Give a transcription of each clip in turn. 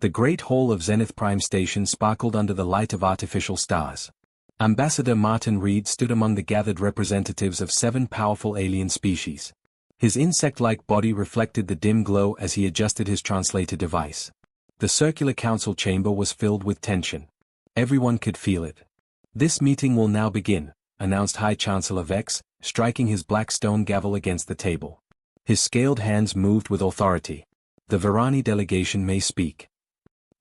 The great hall of Zenith Prime Station sparkled under the light of artificial stars. Ambassador Martin Reed stood among the gathered representatives of 7 powerful alien species. His insect-like body reflected the dim glow as he adjusted his translator device. The circular council chamber was filled with tension. Everyone could feel it. "This meeting will now begin," announced High Chancellor Vex, striking his black stone gavel against the table. His scaled hands moved with authority. "The Varani delegation may speak."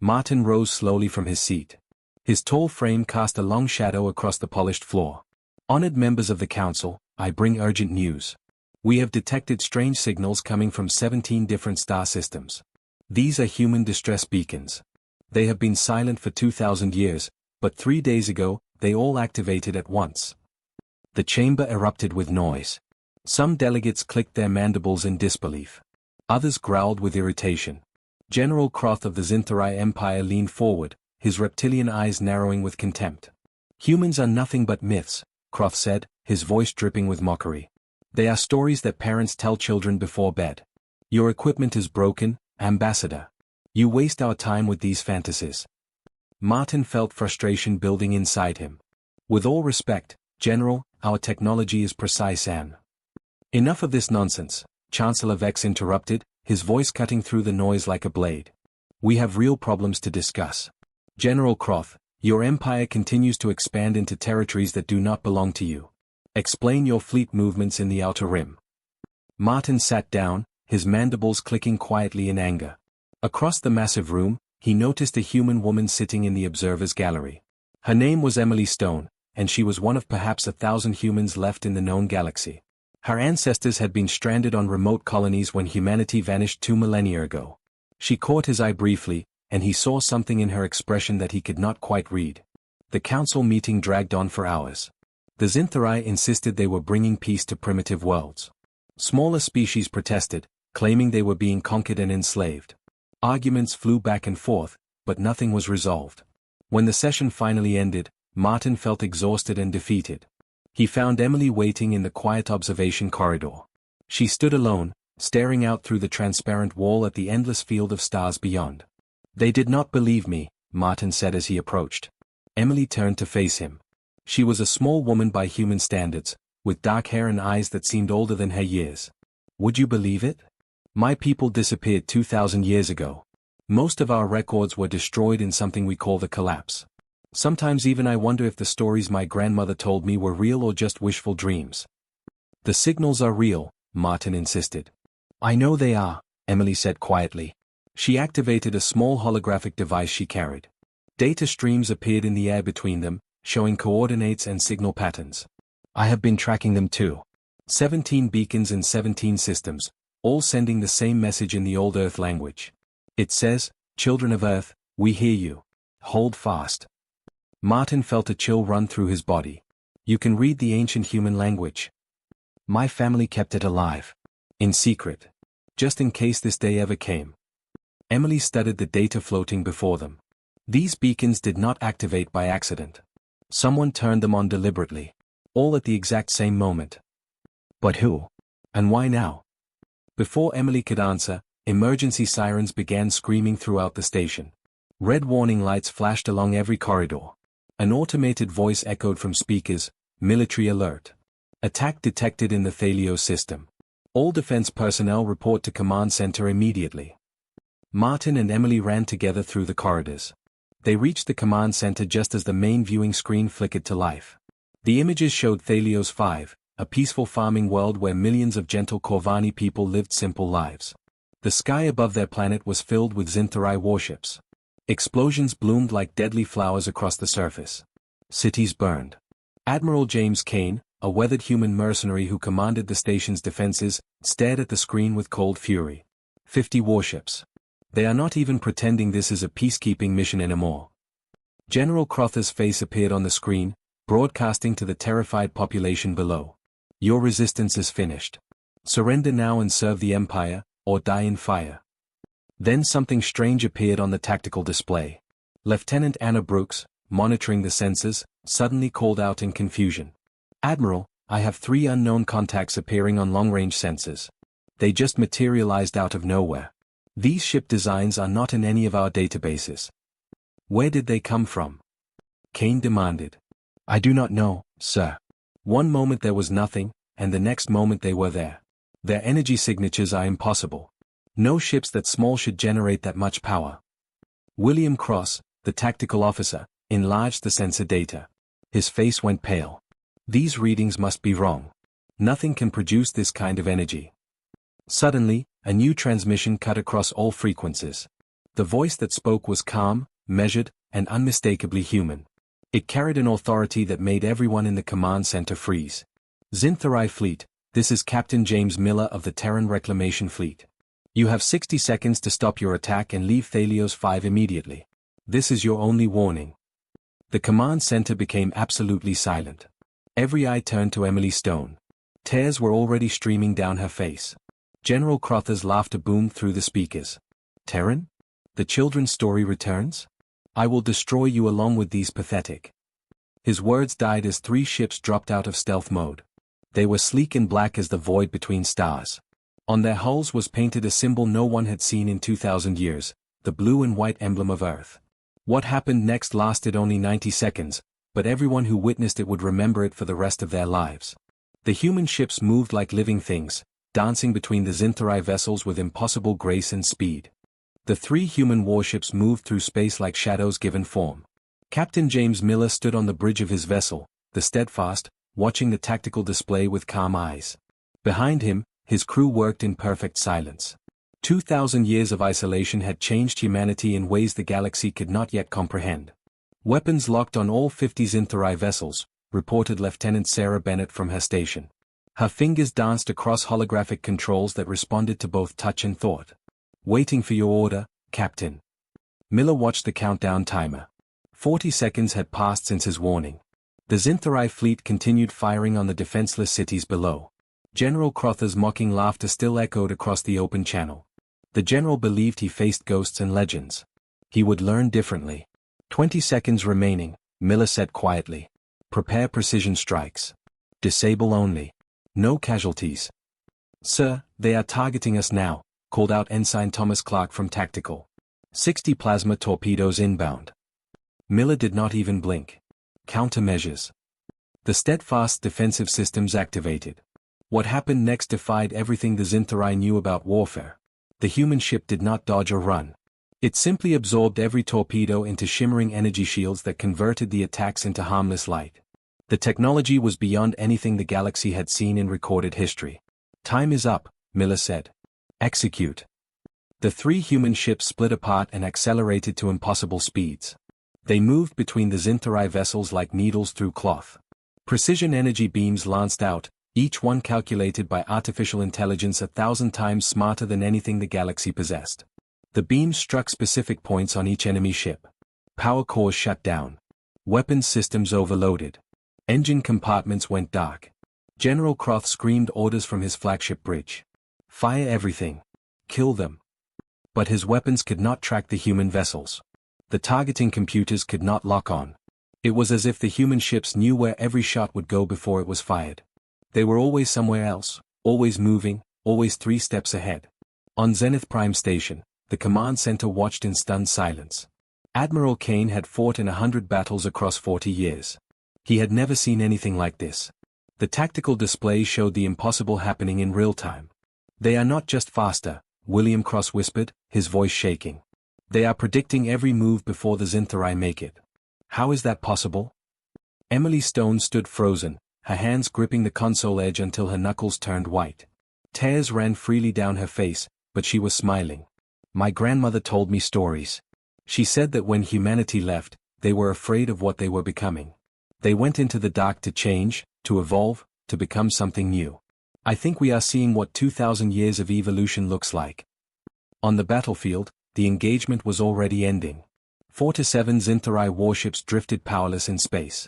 Martin rose slowly from his seat. His tall frame cast a long shadow across the polished floor. "Honored members of the council, I bring urgent news. We have detected strange signals coming from 17 different star systems. These are human distress beacons. They have been silent for 2,000 years, but 3 days ago, they all activated at once." The chamber erupted with noise. Some delegates clicked their mandibles in disbelief. Others growled with irritation. General Croth of the Zinthari Empire leaned forward, his reptilian eyes narrowing with contempt. "Humans are nothing but myths," Croft said, his voice dripping with mockery. "They are stories that parents tell children before bed. Your equipment is broken, Ambassador. You waste our time with these fantasies." Martin felt frustration building inside him. "With all respect, General, our technology is precise and—" "Enough of this nonsense," Chancellor Vex interrupted, his voice cutting through the noise like a blade. "We have real problems to discuss. General Croth, your empire continues to expand into territories that do not belong to you. Explain your fleet movements in the Outer Rim." Martin sat down, his mandibles clicking quietly in anger. Across the massive room, he noticed a human woman sitting in the observer's gallery. Her name was Emily Stone, and she was one of perhaps 1,000 humans left in the known galaxy. Her ancestors had been stranded on remote colonies when humanity vanished 2 millennia ago. She caught his eye briefly, and he saw something in her expression that he could not quite read. The council meeting dragged on for hours. The Zinthari insisted they were bringing peace to primitive worlds. Smaller species protested, claiming they were being conquered and enslaved. Arguments flew back and forth, but nothing was resolved. When the session finally ended, Martin felt exhausted and defeated. He found Emily waiting in the quiet observation corridor. She stood alone, staring out through the transparent wall at the endless field of stars beyond. "They did not believe me," Martin said as he approached. Emily turned to face him. She was a small woman by human standards, with dark hair and eyes that seemed older than her years. "Would you believe it? My people disappeared 2,000 years ago. Most of our records were destroyed in something we call the collapse. Sometimes even I wonder if the stories my grandmother told me were real or just wishful dreams." "The signals are real," Martin insisted. "I know they are," Emily said quietly. She activated a small holographic device she carried. Data streams appeared in the air between them, showing coordinates and signal patterns. "I have been tracking them too. 17 beacons in 17 systems, all sending the same message in the old Earth language. It says, 'Children of Earth, we hear you. Hold fast.'" Martin felt a chill run through his body. "You can read the ancient human language?" "My family kept it alive. In secret. Just in case this day ever came." Emily studied the data floating before them. These beacons did not activate by accident. Someone turned them on deliberately. All at the exact same moment. But who? And why now? Before Emily could answer, emergency sirens began screaming throughout the station. Red warning lights flashed along every corridor. An automated voice echoed from speakers, "Military alert. Attack detected in the Thalio system. All defense personnel report to command center immediately." Martin and Emily ran together through the corridors. They reached the command center just as the main viewing screen flickered to life. The images showed Thalios 5, a peaceful farming world where millions of gentle Corvani people lived simple lives. The sky above their planet was filled with Zinthari warships. Explosions bloomed like deadly flowers across the surface. Cities burned. Admiral James Kane, a weathered human mercenary who commanded the station's defenses, stared at the screen with cold fury. 50 warships. They are not even pretending this is a peacekeeping mission anymore. General Crother's face appeared on the screen, broadcasting to the terrified population below. "Your resistance is finished. Surrender now and serve the Empire, or die in fire." Then something strange appeared on the tactical display. Lieutenant Anna Brooks, monitoring the sensors, suddenly called out in confusion. "Admiral, I have 3 unknown contacts appearing on long-range sensors. They just materialized out of nowhere." These ship designs are not in any of our databases. Where did they come from? Kane demanded. I do not know, sir. One moment there was nothing, and the next moment they were there. Their energy signatures are impossible. No ships that small should generate that much power. William Cross, the tactical officer, enlarged the sensor data. His face went pale. These readings must be wrong. Nothing can produce this kind of energy. Suddenly, a new transmission cut across all frequencies. The voice that spoke was calm, measured, and unmistakably human. It carried an authority that made everyone in the command center freeze. Zinthari Fleet, this is Captain James Miller of the Terran Reclamation Fleet. You have 60 seconds to stop your attack and leave Thalios 5 immediately. This is your only warning. The command center became absolutely silent. Every eye turned to Emily Stone. Tears were already streaming down her face. General Crother's laughter boomed through the speakers. Terran? The children's story returns? I will destroy you along with these pathetic. His words died as 3 ships dropped out of stealth mode. They were sleek and black as the void between stars. On their hulls was painted a symbol no one had seen in 2,000 years, the blue and white emblem of Earth. What happened next lasted only 90 seconds, but everyone who witnessed it would remember it for the rest of their lives. The human ships moved like living things, dancing between the Zinthari vessels with impossible grace and speed. The 3 human warships moved through space like shadows given form. Captain James Miller stood on the bridge of his vessel, the Steadfast, watching the tactical display with calm eyes. Behind him, his crew worked in perfect silence. 2,000 years of isolation had changed humanity in ways the galaxy could not yet comprehend. Weapons locked on all 50 Zinthari vessels, reported Lieutenant Sarah Bennett from her station. Her fingers danced across holographic controls that responded to both touch and thought. Waiting for your order, Captain. Miller watched the countdown timer. 40 seconds had passed since his warning. The Zinthari fleet continued firing on the defenseless cities below. General Crother's mocking laughter still echoed across the open channel. The general believed he faced ghosts and legends. He would learn differently. 20 seconds remaining, Miller said quietly. Prepare precision strikes. Disable only. No casualties. Sir, they are targeting us now, called out Ensign Thomas Clark from Tactical. 60 plasma torpedoes inbound. Miller did not even blink. Countermeasures. The Steadfast defensive systems activated. What happened next defied everything the Zinthari knew about warfare. The human ship did not dodge or run. It simply absorbed every torpedo into shimmering energy shields that converted the attacks into harmless light. The technology was beyond anything the galaxy had seen in recorded history. Time is up, Miller said. Execute. The 3 human ships split apart and accelerated to impossible speeds. They moved between the Zinthari vessels like needles through cloth. Precision energy beams lanced out, each one calculated by artificial intelligence 1,000 times smarter than anything the galaxy possessed. The beams struck specific points on each enemy ship. Power cores shut down. Weapons systems overloaded. Engine compartments went dark. General Croth screamed orders from his flagship bridge. Fire everything. Kill them. But his weapons could not track the human vessels. The targeting computers could not lock on. It was as if the human ships knew where every shot would go before it was fired. They were always somewhere else, always moving, always 3 steps ahead. On Zenith Prime Station, the command center watched in stunned silence. Admiral Kane had fought in 100 battles across 40 years. He had never seen anything like this. The tactical display showed the impossible happening in real time. They are not just faster, William Cross whispered, his voice shaking. They are predicting every move before the Zinthari make it. How is that possible? Emily Stone stood frozen, her hands gripping the console edge until her knuckles turned white. Tears ran freely down her face, but she was smiling. My grandmother told me stories. She said that when humanity left, they were afraid of what they were becoming. They went into the dark to change, to evolve, to become something new. I think we are seeing what 2,000 years of evolution looks like. On the battlefield, the engagement was already ending. 4 to 7 Zinthari warships drifted powerless in space.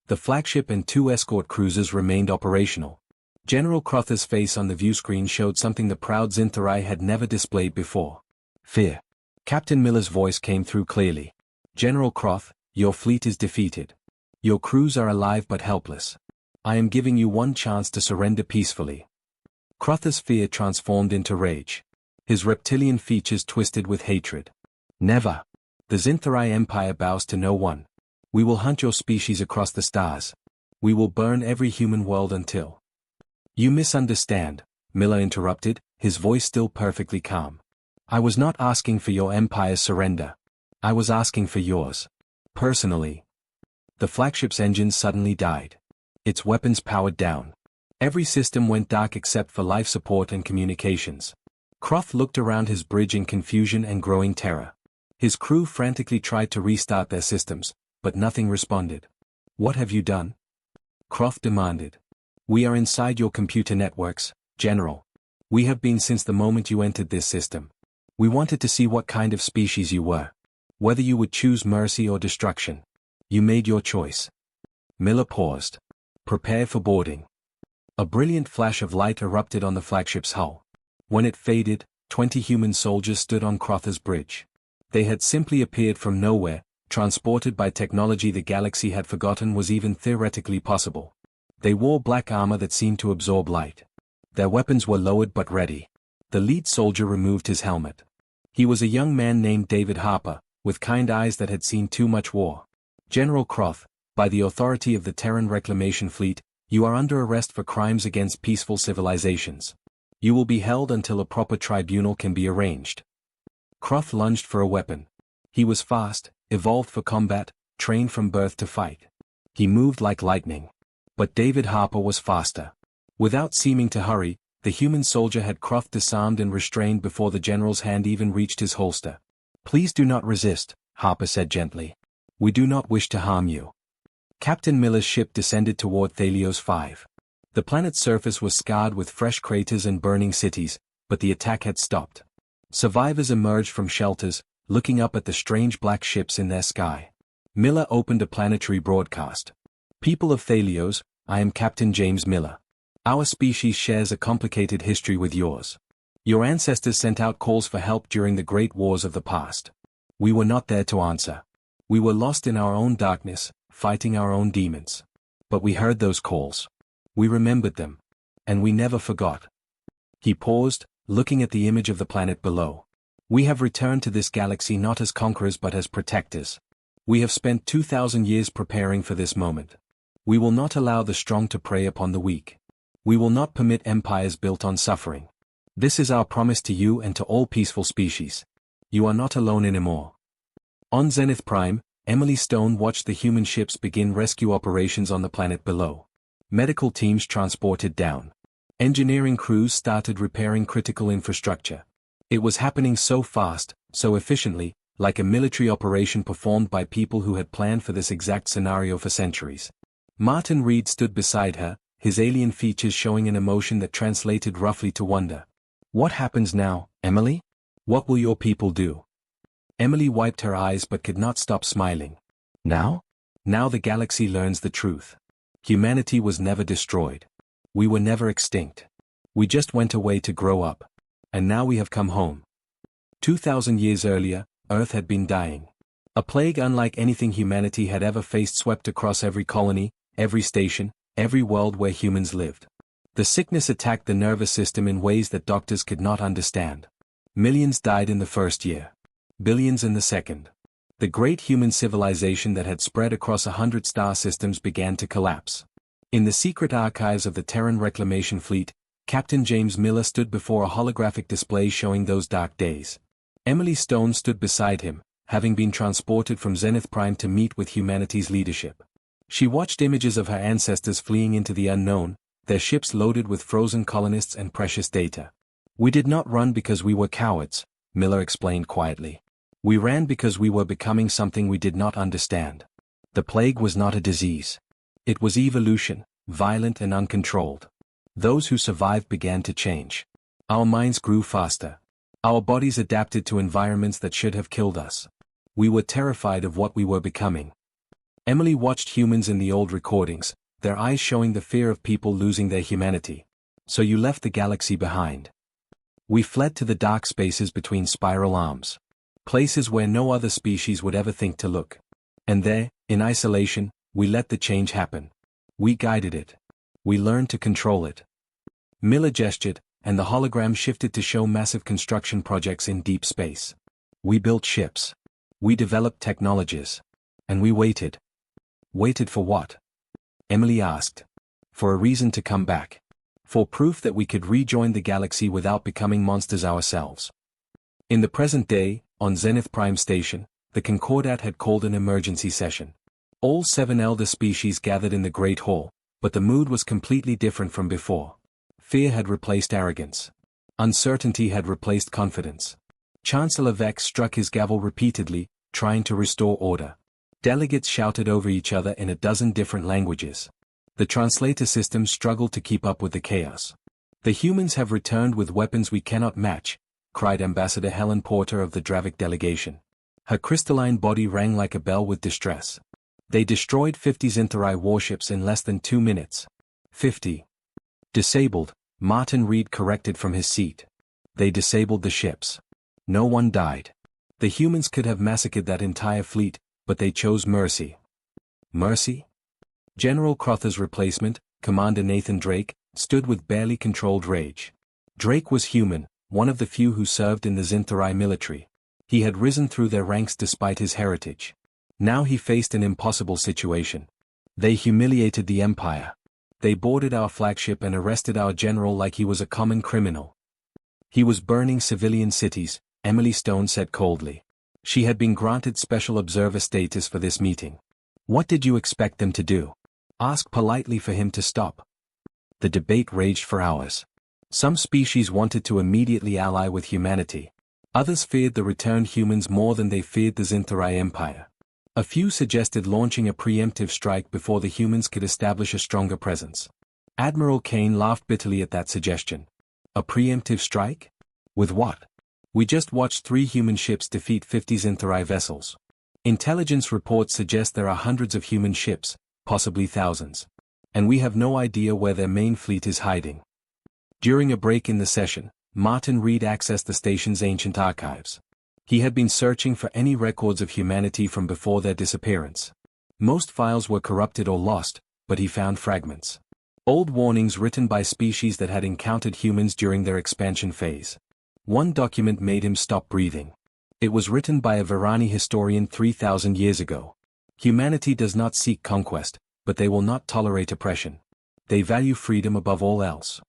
The flagship and 2 escort cruisers remained operational. General Crother's face on the viewscreen showed something the proud Zinthari had never displayed before. Fear. Captain Miller's voice came through clearly. General Croth, your fleet is defeated. Your crews are alive but helpless. I am giving you one chance to surrender peacefully. Crother's fear transformed into rage. his reptilian features twisted with hatred. Never. The Zinthari Empire bows to no one. We will hunt your species across the stars. We will burn every human world until... You misunderstand, Miller interrupted, his voice still perfectly calm. I was not asking for your empire's surrender. I was asking for yours. Personally. The flagship's engines suddenly died. Its weapons powered down. Every system went dark except for life support and communications. Croft looked around his bridge in confusion and growing terror. His crew frantically tried to restart their systems, but nothing responded. What have you done? Croft demanded. We are inside your computer networks, General. We have been since the moment you entered this system. We wanted to see what kind of species you were. Whether you would choose mercy or destruction. You made your choice. Miller paused. Prepare for boarding. A brilliant flash of light erupted on the flagship's hull. When it faded, 20 human soldiers stood on Crother's bridge. They had simply appeared from nowhere, transported by technology the galaxy had forgotten was even theoretically possible. They wore black armor that seemed to absorb light. Their weapons were lowered but ready. The lead soldier removed his helmet. He was a young man named David Harper, with kind eyes that had seen too much war. General Croth, by the authority of the Terran Reclamation Fleet, you are under arrest for crimes against peaceful civilizations. You will be held until a proper tribunal can be arranged. Croft lunged for a weapon. He was fast, evolved for combat, trained from birth to fight. He moved like lightning. But David Harper was faster. Without seeming to hurry, the human soldier had Croft disarmed and restrained before the general's hand even reached his holster. Please do not resist, Harper said gently. We do not wish to harm you. Captain Miller's ship descended toward Thalios 5. The planet's surface was scarred with fresh craters and burning cities, but the attack had stopped. Survivors emerged from shelters, looking up at the strange black ships in their sky. Miller opened a planetary broadcast. People of Thalios, I am Captain James Miller. Our species shares a complicated history with yours. Your ancestors sent out calls for help during the great wars of the past. We were not there to answer. We were lost in our own darkness, fighting our own demons. But we heard those calls. We remembered them. And we never forgot. He paused, looking at the image of the planet below. We have returned to this galaxy not as conquerors but as protectors. We have spent 2,000 years preparing for this moment. We will not allow the strong to prey upon the weak. We will not permit empires built on suffering. This is our promise to you and to all peaceful species. You are not alone anymore. On Zenith Prime, Emily Stone watched the human ships begin rescue operations on the planet below. Medical teams transported down. Engineering crews started repairing critical infrastructure. It was happening so fast, so efficiently, like a military operation performed by people who had planned for this exact scenario for centuries. Martin Reed stood beside her, his alien features showing an emotion that translated roughly to wonder. What happens now, Emily? What will your people do? Emily wiped her eyes but could not stop smiling. Now? Now the galaxy learns the truth. Humanity was never destroyed. We were never extinct. We just went away to grow up. And now we have come home. 2,000 years earlier, Earth had been dying. A plague unlike anything humanity had ever faced swept across every colony, every station, every world where humans lived. The sickness attacked the nervous system in ways that doctors could not understand. Millions died in the first year. Billions in the second. The great human civilization that had spread across 100 star systems began to collapse. In the secret archives of the Terran Reclamation Fleet, Captain James Miller stood before a holographic display showing those dark days. Emily Stone stood beside him, having been transported from Zenith Prime to meet with humanity's leadership. She watched images of her ancestors fleeing into the unknown, their ships loaded with frozen colonists and precious data. We did not run because we were cowards, Miller explained quietly. We ran because we were becoming something we did not understand. The plague was not a disease. It was evolution, violent and uncontrolled. Those who survived began to change. Our minds grew faster. Our bodies adapted to environments that should have killed us. We were terrified of what we were becoming. Emily watched humans in the old recordings, their eyes showing the fear of people losing their humanity. So you left the galaxy behind. We fled to the dark spaces between spiral arms. Places where no other species would ever think to look. And there, in isolation, we let the change happen. We guided it. We learned to control it. Miller gestured, and the hologram shifted to show massive construction projects in deep space. We built ships. We developed technologies. And we waited. Waited for what? Emily asked. For a reason to come back. For proof that we could rejoin the galaxy without becoming monsters ourselves. In the present day, on Zenith Prime Station, the Concordat had called an emergency session. All 7 elder species gathered in the Great Hall, but the mood was completely different from before. Fear had replaced arrogance. Uncertainty had replaced confidence. Chancellor Vex struck his gavel repeatedly, trying to restore order. Delegates shouted over each other in a dozen different languages. The translator system struggled to keep up with the chaos. The humans have returned with weapons we cannot match, cried Ambassador Helen Porter of the Dravic delegation. Her crystalline body rang like a bell with distress. They destroyed 50 Zinthari warships in less than 2 minutes. 50. Disabled, Martin Reed corrected from his seat. They disabled the ships. No one died. The humans could have massacred that entire fleet, but they chose mercy. Mercy? General Crother's replacement, Commander Nathan Drake, stood with barely controlled rage. Drake was human, one of the few who served in the Zinthari military. He had risen through their ranks despite his heritage. Now he faced an impossible situation. They humiliated the Empire. They boarded our flagship and arrested our general like he was a common criminal. He was burning civilian cities, Emily Stone said coldly. She had been granted special observer status for this meeting. What did you expect them to do? Ask politely for him to stop. The debate raged for hours. Some species wanted to immediately ally with humanity. Others feared the returned humans more than they feared the Zinthari Empire. A few suggested launching a preemptive strike before the humans could establish a stronger presence. Admiral Kane laughed bitterly at that suggestion. A preemptive strike? With what? We just watched 3 human ships defeat 50 Zinthari vessels. Intelligence reports suggest there are hundreds of human ships, possibly thousands. And we have no idea where their main fleet is hiding. During a break in the session, Martin Reed accessed the station's ancient archives. He had been searching for any records of humanity from before their disappearance. Most files were corrupted or lost, but he found fragments. Old warnings written by species that had encountered humans during their expansion phase. One document made him stop breathing. It was written by a Varani historian 3,000 years ago. Humanity does not seek conquest, but they will not tolerate oppression. They value freedom above all else.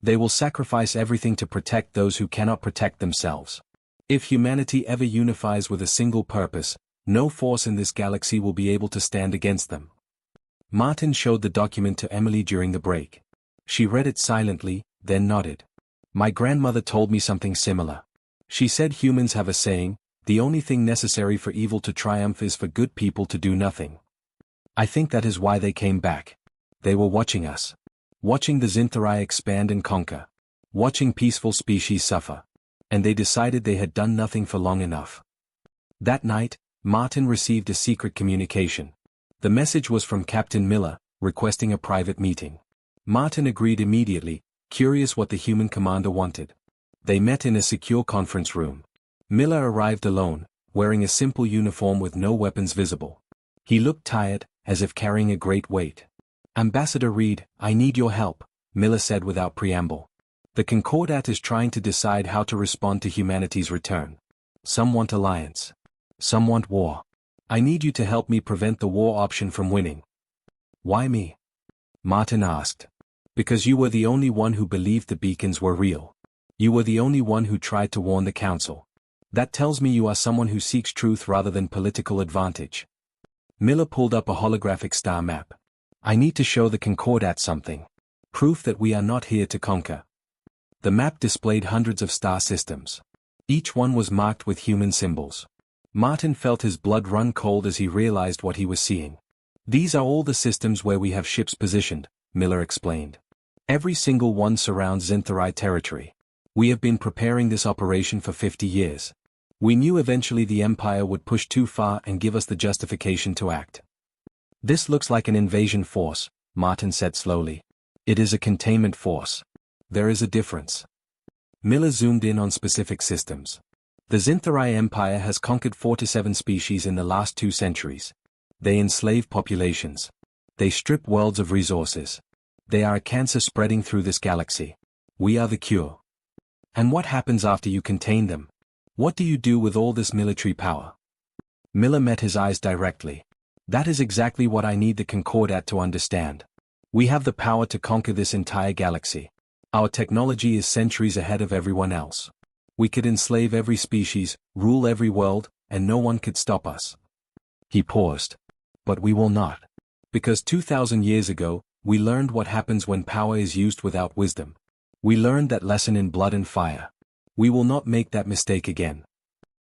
They will sacrifice everything to protect those who cannot protect themselves. If humanity ever unifies with a single purpose, no force in this galaxy will be able to stand against them. Martin showed the document to Emily during the break. She read it silently, then nodded. My grandmother told me something similar. She said humans have a saying, the only thing necessary for evil to triumph is for good people to do nothing. I think that is why they came back. They were watching us. Watching the Zinthari expand and conquer. Watching peaceful species suffer. And they decided they had done nothing for long enough. That night, Martin received a secret communication. The message was from Captain Miller, requesting a private meeting. Martin agreed immediately, curious what the human commander wanted. They met in a secure conference room. Miller arrived alone, wearing a simple uniform with no weapons visible. He looked tired, as if carrying a great weight. Ambassador Reed, I need your help, Miller said without preamble. The Concordat is trying to decide how to respond to humanity's return. Some want alliance. Some want war. I need you to help me prevent the war option from winning. Why me? Martin asked. Because you were the only one who believed the beacons were real. You were the only one who tried to warn the Council. That tells me you are someone who seeks truth rather than political advantage. Miller pulled up a holographic star map. I need to show the Concordat something. Proof that we are not here to conquer. The map displayed hundreds of star systems. Each one was marked with human symbols. Martin felt his blood run cold as he realized what he was seeing. These are all the systems where we have ships positioned, Miller explained. Every single one surrounds Zinthari territory. We have been preparing this operation for 50 years. We knew eventually the Empire would push too far and give us the justification to act. This looks like an invasion force, Martin said slowly. It is a containment force. There is a difference. Miller zoomed in on specific systems. The Zinthari Empire has conquered 4 to 7 species in the last 2 centuries. They enslave populations. They strip worlds of resources. They are a cancer spreading through this galaxy. We are the cure. And what happens after you contain them? What do you do with all this military power? Miller met his eyes directly. That is exactly what I need the Concordat to understand. We have the power to conquer this entire galaxy. Our technology is centuries ahead of everyone else. We could enslave every species, rule every world, and no one could stop us. He paused. But we will not. Because 2,000 years ago, we learned what happens when power is used without wisdom. We learned that lesson in Blood and Fire. We will not make that mistake again.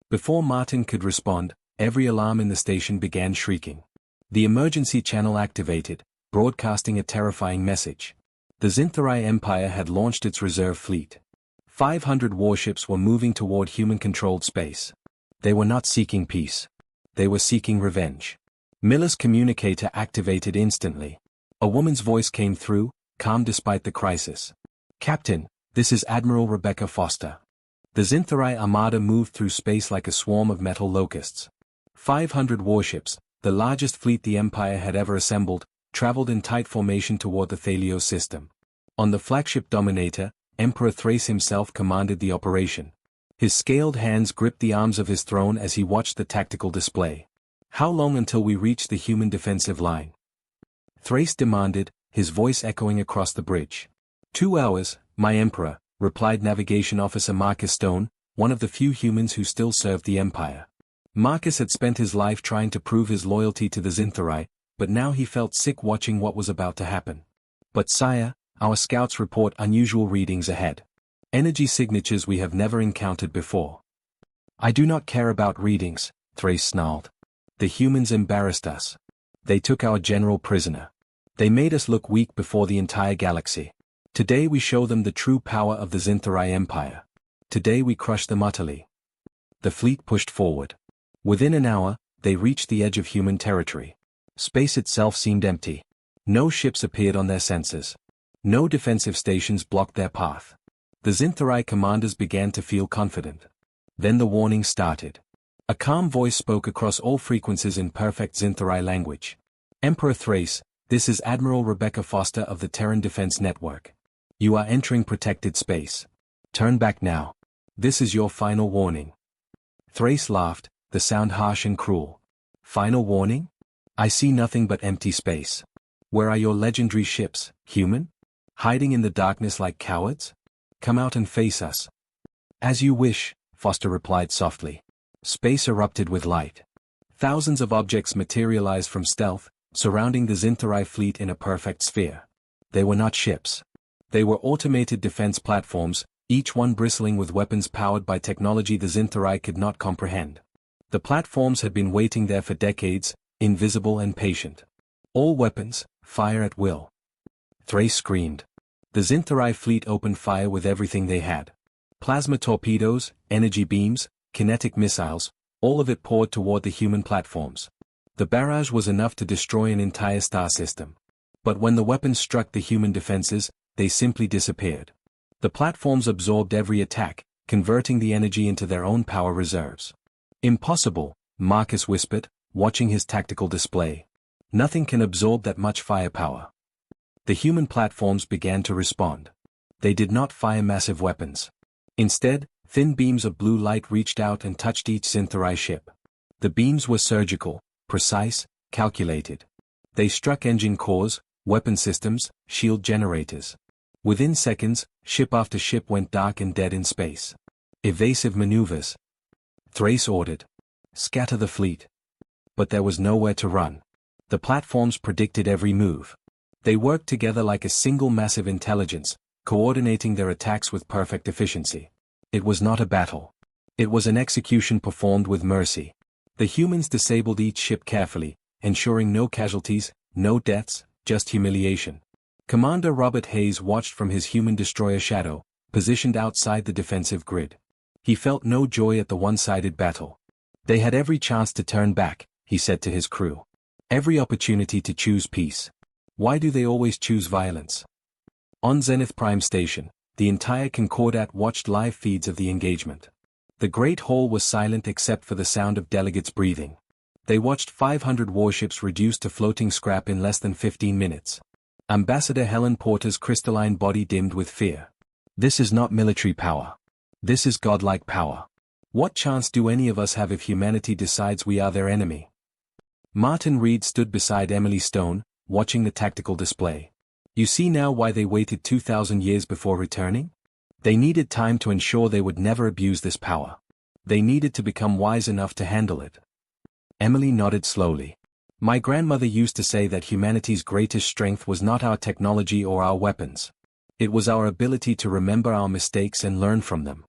Before Martin could respond, every alarm in the station began shrieking. The emergency channel activated, broadcasting a terrifying message. The Zintherai Empire had launched its reserve fleet. 500 warships were moving toward human-controlled space. They were not seeking peace. They were seeking revenge. Miller's communicator activated instantly. A woman's voice came through, calm despite the crisis. "Captain, this is Admiral Rebecca Foster." The Zintherai Armada moved through space like a swarm of metal locusts. 500 warships, the largest fleet the Empire had ever assembled, traveled in tight formation toward the Thalios system. On the flagship Dominator, Emperor Thrace himself commanded the operation. His scaled hands gripped the arms of his throne as he watched the tactical display. "How long until we reach the human defensive line?" Thrace demanded, his voice echoing across the bridge. 2 hours, my Emperor," replied Navigation Officer Marcus Stone, one of the few humans who still served the Empire. Marcus had spent his life trying to prove his loyalty to the Zintherai, but now he felt sick watching what was about to happen. "But sire, our scouts report unusual readings ahead. Energy signatures we have never encountered before." "I do not care about readings," Thrace snarled. "The humans embarrassed us. They took our general prisoner. They made us look weak before the entire galaxy. Today we show them the true power of the Zintherai Empire. Today we crush them utterly." The fleet pushed forward. Within an hour, they reached the edge of human territory. Space itself seemed empty. No ships appeared on their sensors. No defensive stations blocked their path. The Zintherai commanders began to feel confident. Then the warning started. A calm voice spoke across all frequencies in perfect Zintherai language. "Emperor Thrace, this is Admiral Rebecca Foster of the Terran Defense Network. You are entering protected space. Turn back now. This is your final warning." Thrace laughed, the sound harsh and cruel. "Final warning? I see nothing but empty space. Where are your legendary ships, human? Hiding in the darkness like cowards? Come out and face us." "As you wish," Foster replied softly. Space erupted with light. Thousands of objects materialized from stealth, surrounding the Zintherai fleet in a perfect sphere. They were not ships. They were automated defense platforms, each one bristling with weapons powered by technology the Zintherai could not comprehend. The platforms had been waiting there for decades, invisible and patient. All weapons, fire at will. Thrace screamed. The Zintherai fleet opened fire with everything they had. Plasma torpedoes, energy beams, kinetic missiles, all of it poured toward the human platforms. The barrage was enough to destroy an entire star system. But when the weapons struck the human defenses, they simply disappeared. The platforms absorbed every attack, converting the energy into their own power reserves. "Impossible," Marcus whispered, watching his tactical display. "Nothing can absorb that much firepower." The human platforms began to respond. They did not fire massive weapons. Instead, thin beams of blue light reached out and touched each Zintherai ship. The beams were surgical, precise, calculated. They struck engine cores, weapon systems, shield generators. Within seconds, ship after ship went dark and dead in space. "Evasive maneuvers," Thrace ordered. "Scatter the fleet." But there was nowhere to run. The platforms predicted every move. They worked together like a single massive intelligence, coordinating their attacks with perfect efficiency. It was not a battle. It was an execution performed with mercy. The humans disabled each ship carefully, ensuring no casualties, no deaths, just humiliation. Commander Robert Hayes watched from his human destroyer Shadow, positioned outside the defensive grid. He felt no joy at the one-sided battle. They had every chance to turn back, he said to his crew. Every opportunity to choose peace. Why do they always choose violence? On Zenith Prime Station, the entire Concordat watched live feeds of the engagement. The Great Hall was silent except for the sound of delegates breathing. They watched 500 warships reduced to floating scrap in less than 15 minutes. Ambassador Helen Porter's crystalline body dimmed with fear. This is not military power. This is godlike power. What chance do any of us have if humanity decides we are their enemy? Martin Reed stood beside Emily Stone, watching the tactical display. You see now why they waited 2,000 years before returning? They needed time to ensure they would never abuse this power. They needed to become wise enough to handle it. Emily nodded slowly. My grandmother used to say that humanity's greatest strength was not our technology or our weapons. It was our ability to remember our mistakes and learn from them.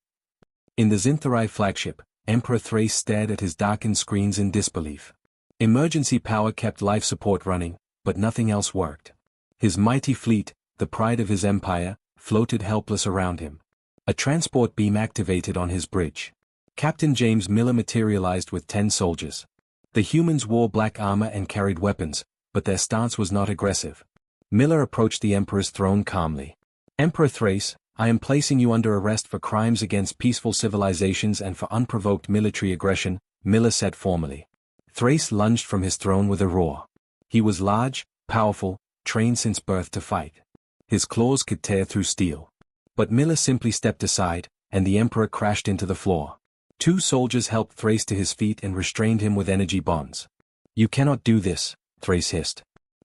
In the Zinthari flagship, Emperor Thrace stared at his darkened screens in disbelief. Emergency power kept life support running, but nothing else worked. His mighty fleet, the pride of his empire, floated helpless around him. A transport beam activated on his bridge. Captain James Miller materialized with 10 soldiers. The humans wore black armor and carried weapons, but their stance was not aggressive. Miller approached the Emperor's throne calmly. Emperor Thrace, I am placing you under arrest for crimes against peaceful civilizations and for unprovoked military aggression, Miller said formally. Thrace lunged from his throne with a roar. He was large, powerful, trained since birth to fight. His claws could tear through steel. But Miller simply stepped aside, and the Emperor crashed into the floor. 2 soldiers helped Thrace to his feet and restrained him with energy bonds. You cannot do this, Thrace hissed.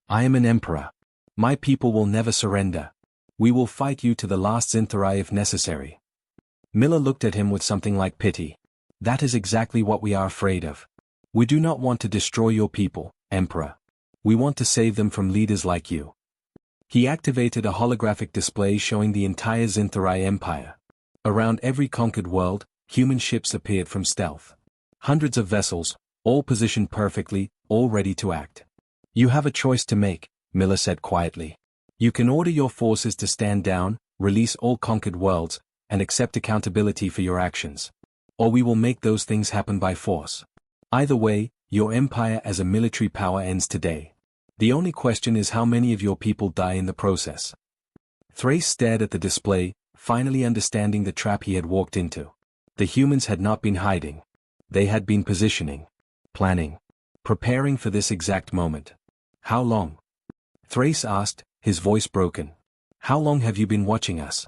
I am an emperor. My people will never surrender. We will fight you to the last Zinthari if necessary. Miller looked at him with something like pity. That is exactly what we are afraid of. We do not want to destroy your people, Emperor. We want to save them from leaders like you. He activated a holographic display showing the entire Zinthari Empire. Around every conquered world, human ships appeared from stealth. Hundreds of vessels, all positioned perfectly, all ready to act. You have a choice to make, Miller said quietly. You can order your forces to stand down, release all conquered worlds, and accept accountability for your actions. Or we will make those things happen by force. Either way, your empire as a military power ends today. The only question is how many of your people die in the process. Thrace stared at the display, finally understanding the trap he had walked into. The humans had not been hiding. They had been positioning, planning, preparing for this exact moment. How long? Thrace asked, his voice broken. How long have you been watching us?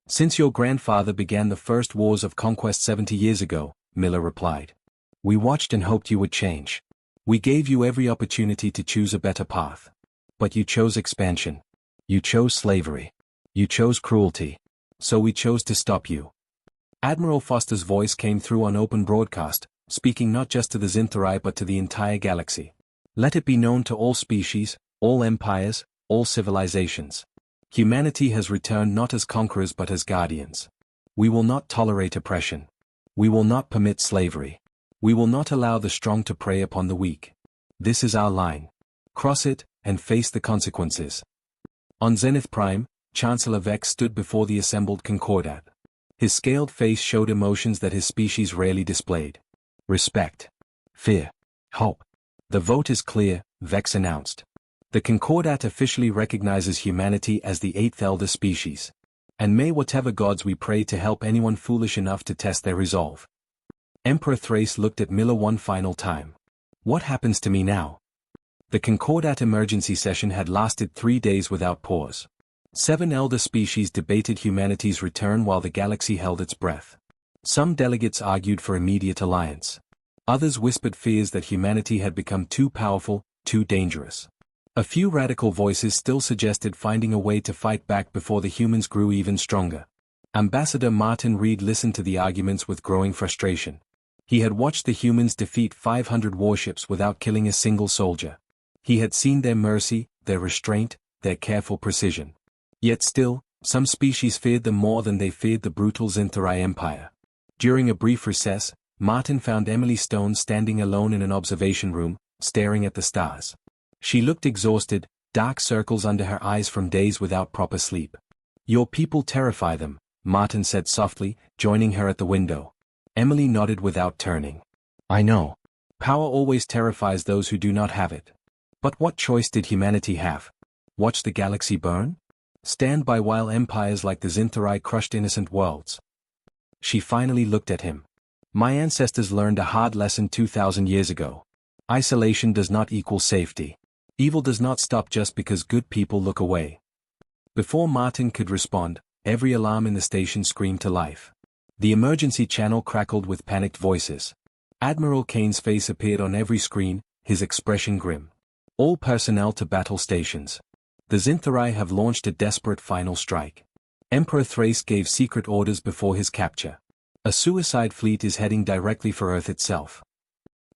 Since your grandfather began the first wars of conquest 70 years ago, Miller replied. We watched and hoped you would change. We gave you every opportunity to choose a better path. But you chose expansion. You chose slavery. You chose cruelty. So we chose to stop you. Admiral Foster's voice came through on open broadcast, speaking not just to the Zinthari but to the entire galaxy. Let it be known to all species, all empires, all civilizations. Humanity has returned not as conquerors but as guardians. We will not tolerate oppression. We will not permit slavery. We will not allow the strong to prey upon the weak. This is our line. Cross it, and face the consequences. On Zenith Prime, Chancellor Vex stood before the assembled Concordat. His scaled face showed emotions that his species rarely displayed. Respect. Fear. Hope. The vote is clear, Vex announced. The Concordat officially recognizes humanity as the 8th elder species. And may whatever gods we pray to help anyone foolish enough to test their resolve. Emperor Thrace looked at Miller one final time. What happens to me now? The Concordat emergency session had lasted 3 days without pause. 7 elder species debated humanity's return while the galaxy held its breath. Some delegates argued for immediate alliance. Others whispered fears that humanity had become too powerful, too dangerous. A few radical voices still suggested finding a way to fight back before the humans grew even stronger. Ambassador Martin Reed listened to the arguments with growing frustration. He had watched the humans defeat 500 warships without killing a single soldier. He had seen their mercy, their restraint, their careful precision. Yet still, some species feared them more than they feared the brutal Zinthari Empire. During a brief recess, Martin found Emily Stone standing alone in an observation room, staring at the stars. She looked exhausted, dark circles under her eyes from days without proper sleep. Your people terrify them, Martin said softly, joining her at the window. Emily nodded without turning. I know. Power always terrifies those who do not have it. But what choice did humanity have? Watch the galaxy burn? Stand by while empires like the Zinthari crushed innocent worlds? She finally looked at him. My ancestors learned a hard lesson 2,000 years ago. Isolation does not equal safety. Evil does not stop just because good people look away. Before Martin could respond, every alarm in the station screamed to life. The emergency channel crackled with panicked voices. Admiral Kane's face appeared on every screen, his expression grim. All personnel to battle stations. The Zinthari have launched a desperate final strike. Emperor Thrace gave secret orders before his capture. A suicide fleet is heading directly for Earth itself.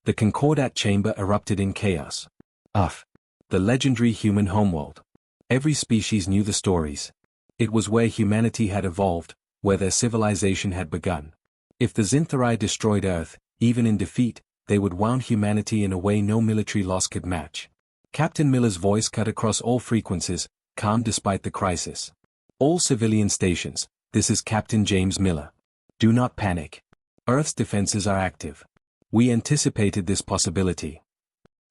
The Concordat chamber erupted in chaos. The legendary human homeworld. Every species knew the stories. It was where humanity had evolved, where their civilization had begun. If the Zinthari destroyed Earth, even in defeat, they would wound humanity in a way no military loss could match. Captain Miller's voice cut across all frequencies, calm despite the crisis. All civilian stations, this is Captain James Miller. Do not panic. Earth's defenses are active. We anticipated this possibility.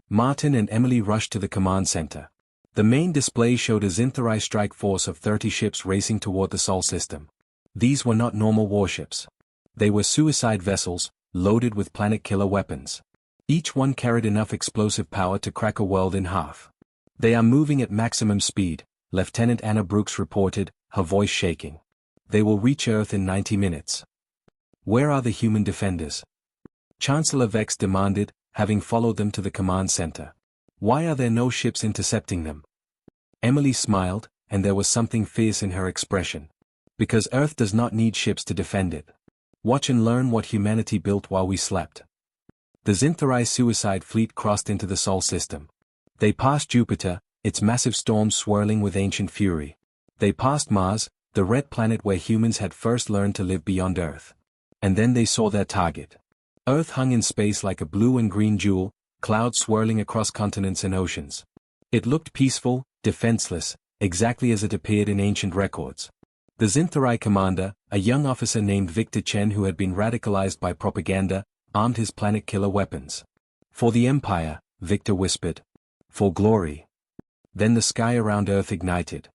Martin and Emily rushed to the command center. The main display showed a Zinthari strike force of 30 ships racing toward the Sol system. These were not normal warships. They were suicide vessels, loaded with planet-killer weapons. Each one carried enough explosive power to crack a world in half. They are moving at maximum speed, Lieutenant Anna Brooks reported, her voice shaking. They will reach Earth in 90 minutes. Where are the human defenders? Chancellor Vex demanded, having followed them to the command center. Why are there no ships intercepting them? Emily smiled, and there was something fierce in her expression. Because Earth does not need ships to defend it. Watch and learn what humanity built while we slept. The Zinthari suicide fleet crossed into the Sol system. They passed Jupiter, its massive storms swirling with ancient fury. They passed Mars, the red planet where humans had first learned to live beyond Earth. And then they saw their target. Earth hung in space like a blue and green jewel, clouds swirling across continents and oceans. It looked peaceful, defenseless, exactly as it appeared in ancient records. The Zinthari commander, a young officer named Victor Chen who had been radicalized by propaganda, armed his planet-killer weapons. For the Empire, Victor whispered. For glory. Then the sky around Earth ignited.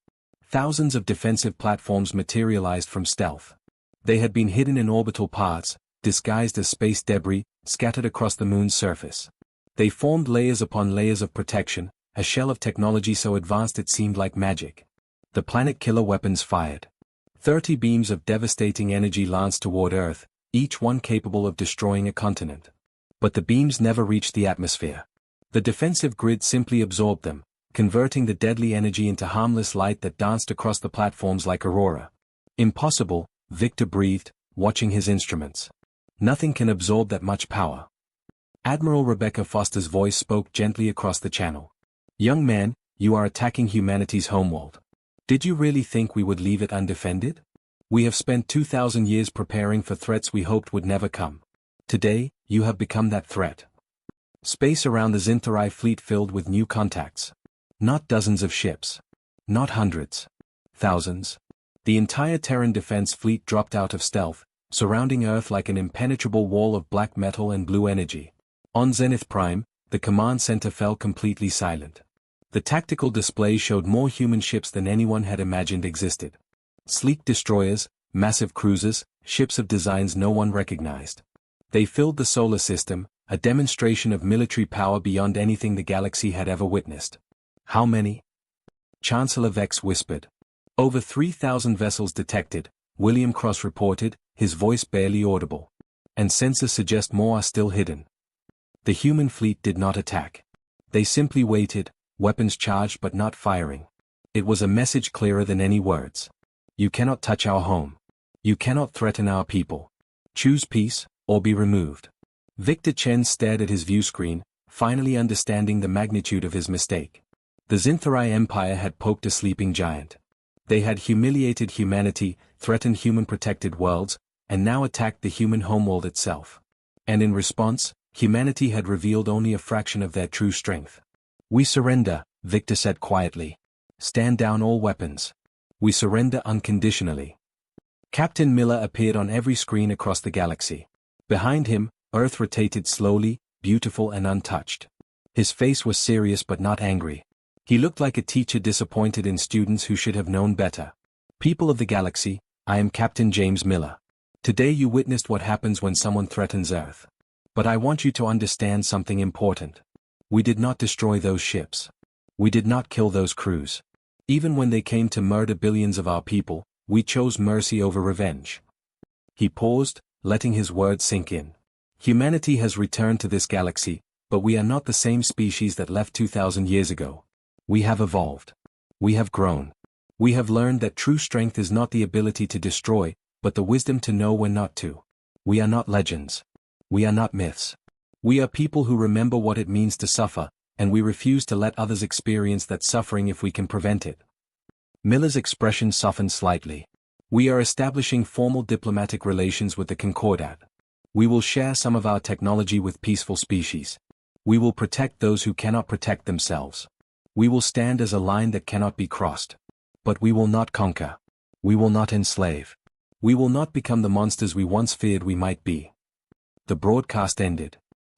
Thousands of defensive platforms materialized from stealth. They had been hidden in orbital paths, disguised as space debris, scattered across the moon's surface. They formed layers upon layers of protection, a shell of technology so advanced it seemed like magic. The planet-killer weapons fired. 30 beams of devastating energy lanced toward Earth, each one capable of destroying a continent. But the beams never reached the atmosphere. The defensive grid simply absorbed them, converting the deadly energy into harmless light that danced across the platforms like aurora. Impossible, Victor breathed, watching his instruments. Nothing can absorb that much power. Admiral Rebecca Foster's voice spoke gently across the channel. Young man, you are attacking humanity's homeworld. Did you really think we would leave it undefended? We have spent 2,000 years preparing for threats we hoped would never come. Today, you have become that threat. Space around the Zinthari fleet filled with new contacts. Not dozens of ships. Not hundreds. Thousands. The entire Terran defense fleet dropped out of stealth, surrounding Earth like an impenetrable wall of black metal and blue energy. On Zenith Prime, the command center fell completely silent. The tactical display showed more human ships than anyone had imagined existed. Sleek destroyers, massive cruisers, ships of designs no one recognized. They filled the solar system, a demonstration of military power beyond anything the galaxy had ever witnessed. How many? Chancellor Vex whispered. Over 3,000 vessels detected, William Cross reported, his voice barely audible. And sensors suggest more are still hidden. The human fleet did not attack. They simply waited, weapons charged but not firing. It was a message clearer than any words. You cannot touch our home. You cannot threaten our people. Choose peace, or be removed. Victor Chen stared at his view screen, finally understanding the magnitude of his mistake. The Zinthari Empire had poked a sleeping giant. They had humiliated humanity, threatened human-protected worlds, and now attacked the human homeworld itself. And in response, humanity had revealed only a fraction of their true strength. We surrender, Victor said quietly. Stand down all weapons. We surrender unconditionally. Captain Miller appeared on every screen across the galaxy. Behind him, Earth rotated slowly, beautiful and untouched. His face was serious but not angry. He looked like a teacher disappointed in students who should have known better. People of the galaxy, I am Captain James Miller. Today you witnessed what happens when someone threatens Earth. But I want you to understand something important. We did not destroy those ships. We did not kill those crews. Even when they came to murder billions of our people, we chose mercy over revenge. He paused, letting his words sink in. Humanity has returned to this galaxy, but we are not the same species that left 2,000 years ago. We have evolved. We have grown. We have learned that true strength is not the ability to destroy, but the wisdom to know when not to. We are not legends. We are not myths. We are people who remember what it means to suffer, and we refuse to let others experience that suffering if we can prevent it. Miller's expression softened slightly. We are establishing formal diplomatic relations with the Concordat. We will share some of our technology with peaceful species. We will protect those who cannot protect themselves. We will stand as a line that cannot be crossed. But we will not conquer. We will not enslave. We will not become the monsters we once feared we might be. The broadcast ended.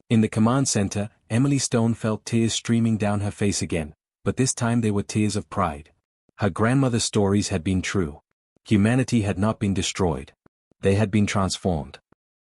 In the command center, Emily Stone felt tears streaming down her face again, but this time they were tears of pride. Her grandmother's stories had been true. Humanity had not been destroyed. They had been transformed.